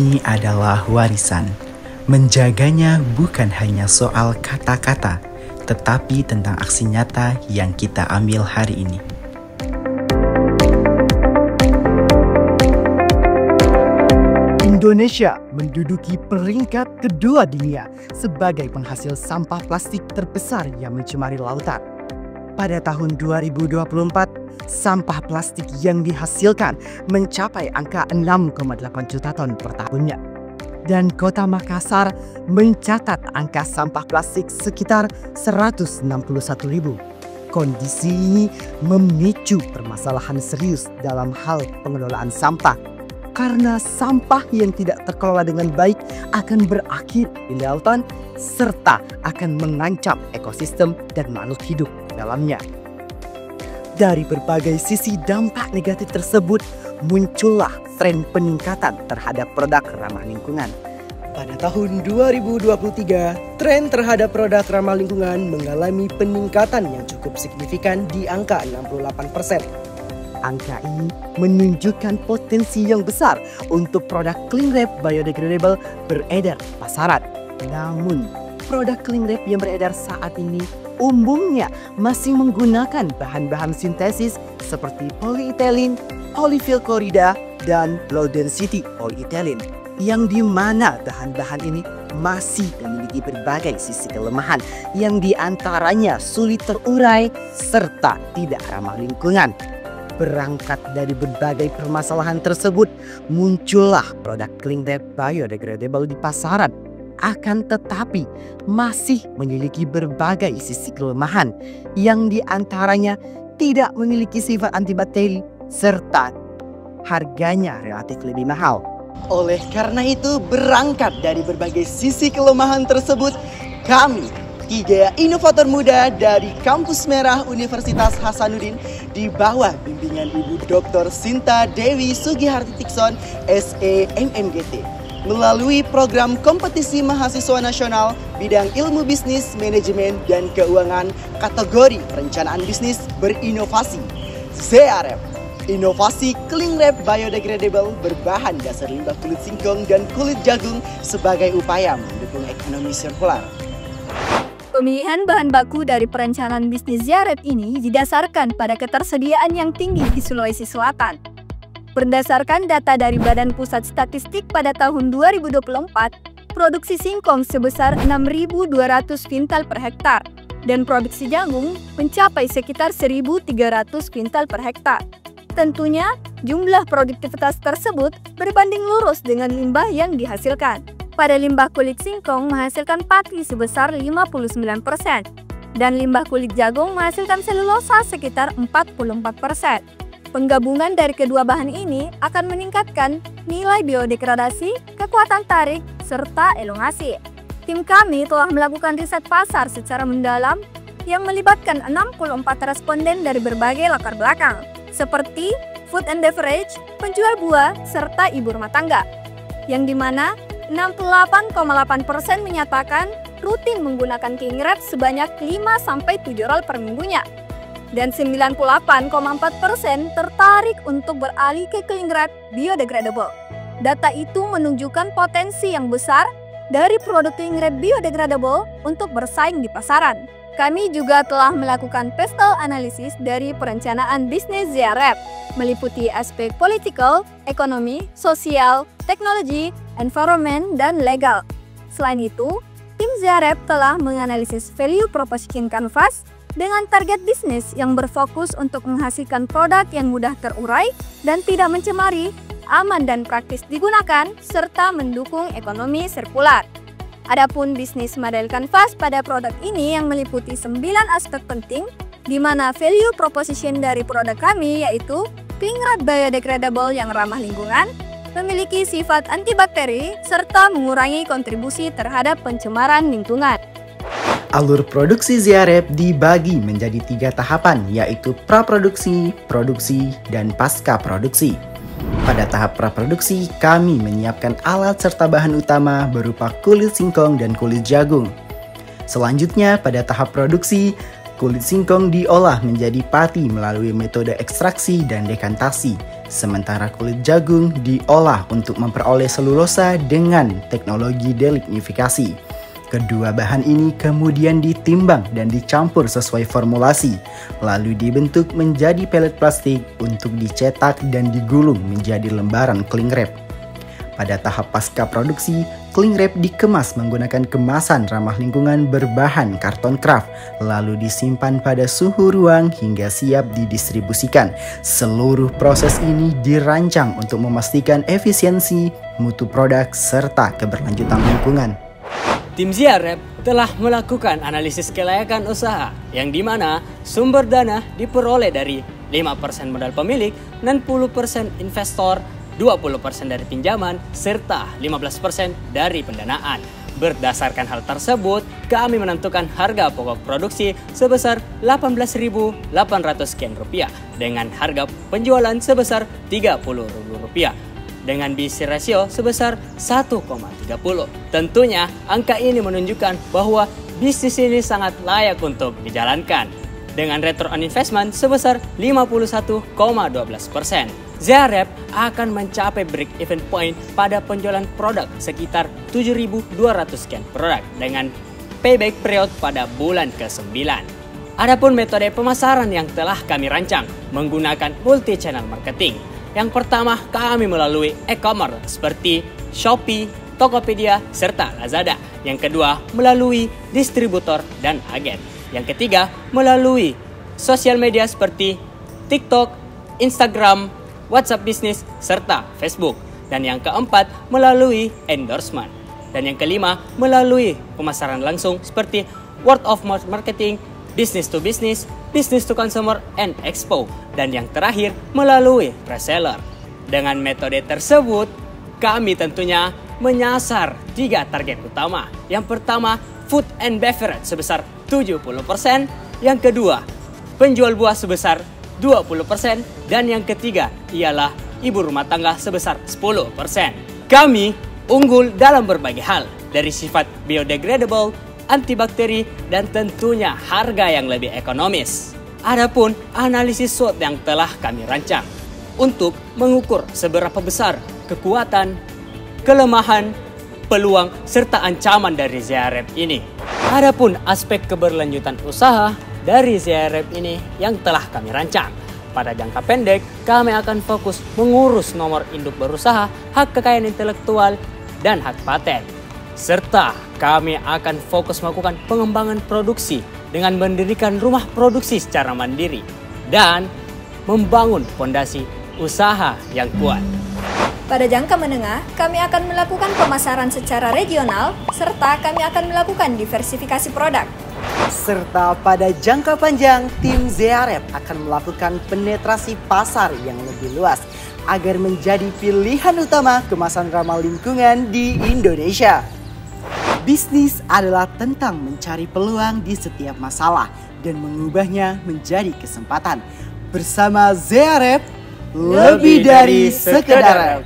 ini adalah warisan. Menjaganya bukan hanya soal kata-kata, tetapi tentang aksi nyata yang kita ambil hari ini. Indonesia menduduki peringkat kedua dunia sebagai penghasil sampah plastik terbesar yang mencemari lautan. Pada tahun 2024, sampah plastik yang dihasilkan mencapai angka 6,8 juta ton per tahunnya. Dan Kota Makassar mencatat angka sampah plastik sekitar 161.000. Kondisi ini memicu permasalahan serius dalam hal pengelolaan sampah. Karena sampah yang tidak terkelola dengan baik akan berakhir di lautan serta akan mengancam ekosistem dan makhluk hidup dalamnya. Dari berbagai sisi dampak negatif tersebut, muncullah tren peningkatan terhadap produk ramah lingkungan. Pada tahun 2023, tren terhadap produk ramah lingkungan mengalami peningkatan yang cukup signifikan di angka 68%. Angka ini menunjukkan potensi yang besar untuk produk cling wrap biodegradable beredar di pasaran. Namun, produk cling wrap yang beredar saat ini umumnya masih menggunakan bahan-bahan sintesis seperti polyethylene, polyfill chlorida, dan low density polyethylene, yang dimana bahan-bahan ini masih memiliki berbagai sisi kelemahan yang diantaranya sulit terurai serta tidak ramah lingkungan. Berangkat dari berbagai permasalahan tersebut, muncullah produk cling wrap biodegradable di pasaran. Akan tetapi masih memiliki berbagai sisi kelemahan yang diantaranya tidak memiliki sifat antibakteri serta harganya relatif lebih mahal. Oleh karena itu, berangkat dari berbagai sisi kelemahan tersebut, kami 3 inovator muda dari Kampus Merah Universitas Hasanuddin di bawah bimbingan Ibu Dr. Sinta Dewi Sugiharti Tikson, SE MMGT, melalui program kompetisi mahasiswa nasional bidang ilmu bisnis, manajemen, dan keuangan kategori perencanaan bisnis berinovasi ZRF. Inovasi cling wrap biodegradable berbahan dasar limbah kulit singkong dan kulit jagung sebagai upaya mendukung ekonomi sirkular. Pemilihan bahan baku dari perencanaan bisnis ZRF ini didasarkan pada ketersediaan yang tinggi di Sulawesi Selatan. Berdasarkan data dari Badan Pusat Statistik pada tahun 2024, produksi singkong sebesar 6.200 kintal per hektar dan produksi jagung mencapai sekitar 1.300 kintal per hektar. Tentunya, jumlah produktivitas tersebut berbanding lurus dengan limbah yang dihasilkan. Pada limbah kulit singkong menghasilkan pati sebesar 59% dan limbah kulit jagung menghasilkan selulosa sekitar 44%. Penggabungan dari kedua bahan ini akan meningkatkan nilai biodegradasi, kekuatan tarik, serta elongasi. Tim kami telah melakukan riset pasar secara mendalam yang melibatkan 64 responden dari berbagai latar belakang, seperti food and beverage, penjual buah, serta ibu rumah tangga, yang dimana 68,8% menyatakan rutin menggunakan cling wrap sebanyak 5-7 roll per minggunya. Dan 98,4% tertarik untuk beralih ke cling wrap biodegradable. Data itu menunjukkan potensi yang besar dari produk cling wrap biodegradable untuk bersaing di pasaran. Kami juga telah melakukan pestle analisis dari perencanaan bisnis ZRF, meliputi aspek political, ekonomi, sosial, teknologi, environment, dan legal. Selain itu, tim ZRF telah menganalisis value proposition canvas dengan target bisnis yang berfokus untuk menghasilkan produk yang mudah terurai dan tidak mencemari, aman dan praktis digunakan, serta mendukung ekonomi sirkular. Adapun bisnis model canvas pada produk ini yang meliputi 9 aspek penting, di mana value proposition dari produk kami yaitu cling wrap biodegradable yang ramah lingkungan, memiliki sifat antibakteri, serta mengurangi kontribusi terhadap pencemaran lingkungan. Alur produksi ZRF dibagi menjadi 3 tahapan, yaitu praproduksi, produksi, dan pasca produksi. Pada tahap praproduksi, kami menyiapkan alat serta bahan utama berupa kulit singkong dan kulit jagung. Selanjutnya, pada tahap produksi, kulit singkong diolah menjadi pati melalui metode ekstraksi dan dekantasi, sementara kulit jagung diolah untuk memperoleh selulosa dengan teknologi delignifikasi. Kedua bahan ini kemudian ditimbang dan dicampur sesuai formulasi, lalu dibentuk menjadi pelet plastik untuk dicetak dan digulung menjadi lembaran cling wrap. Pada tahap pasca produksi, cling wrap dikemas menggunakan kemasan ramah lingkungan berbahan karton kraft, lalu disimpan pada suhu ruang hingga siap didistribusikan. Seluruh proses ini dirancang untuk memastikan efisiensi, mutu produk, serta keberlanjutan lingkungan. Tim ZIAREP telah melakukan analisis kelayakan usaha yang dimana sumber dana diperoleh dari 5% modal pemilik, 60% investor, 20% dari pinjaman, serta 15% dari pendanaan. Berdasarkan hal tersebut, kami menentukan harga pokok produksi sebesar Rp18.800 dengan harga penjualan sebesar Rp30.000 dengan BC ratio sebesar 1,30. Tentunya angka ini menunjukkan bahwa bisnis ini sangat layak untuk dijalankan dengan return on investment sebesar 51,12%. ZIAREP akan mencapai break even point pada penjualan produk sekitar 7.200 sekian produk dengan payback period pada bulan ke-9. Adapun metode pemasaran yang telah kami rancang menggunakan multi-channel marketing. Yang pertama, kami melalui e-commerce seperti Shopee, Tokopedia, serta Lazada. Yang kedua, melalui distributor dan agen. Yang ketiga, melalui sosial media seperti TikTok, Instagram, WhatsApp Business, serta Facebook. Dan yang keempat, melalui endorsement. Dan yang kelima, melalui pemasaran langsung seperti word of mouth marketing, business to business, business to consumer, and expo. Dan yang terakhir, melalui reseller. Dengan metode tersebut, kami tentunya menyasar 3 target utama. Yang pertama, food and beverage sebesar 70%. Yang kedua, penjual buah sebesar 20%. Dan yang ketiga, ialah ibu rumah tangga sebesar 10%. Kami unggul dalam berbagai hal, dari sifat biodegradable, antibakteri, dan tentunya harga yang lebih ekonomis. Adapun analisis SWOT yang telah kami rancang untuk mengukur seberapa besar kekuatan, kelemahan, peluang, serta ancaman dari ZIAREP ini. Adapun aspek keberlanjutan usaha dari ZIAREP ini yang telah kami rancang. Pada jangka pendek, kami akan fokus mengurus nomor induk berusaha, hak kekayaan intelektual, dan hak paten. Serta kami akan fokus melakukan pengembangan produksi dengan mendirikan rumah produksi secara mandiri dan membangun fondasi usaha yang kuat. Pada jangka menengah, kami akan melakukan pemasaran secara regional, serta kami akan melakukan diversifikasi produk. Serta pada jangka panjang, tim ZIAREP akan melakukan penetrasi pasar yang lebih luas agar menjadi pilihan utama kemasan ramah lingkungan di Indonesia. Bisnis adalah tentang mencari peluang di setiap masalah dan mengubahnya menjadi kesempatan. Bersama ZIAREP, lebih dari sekedar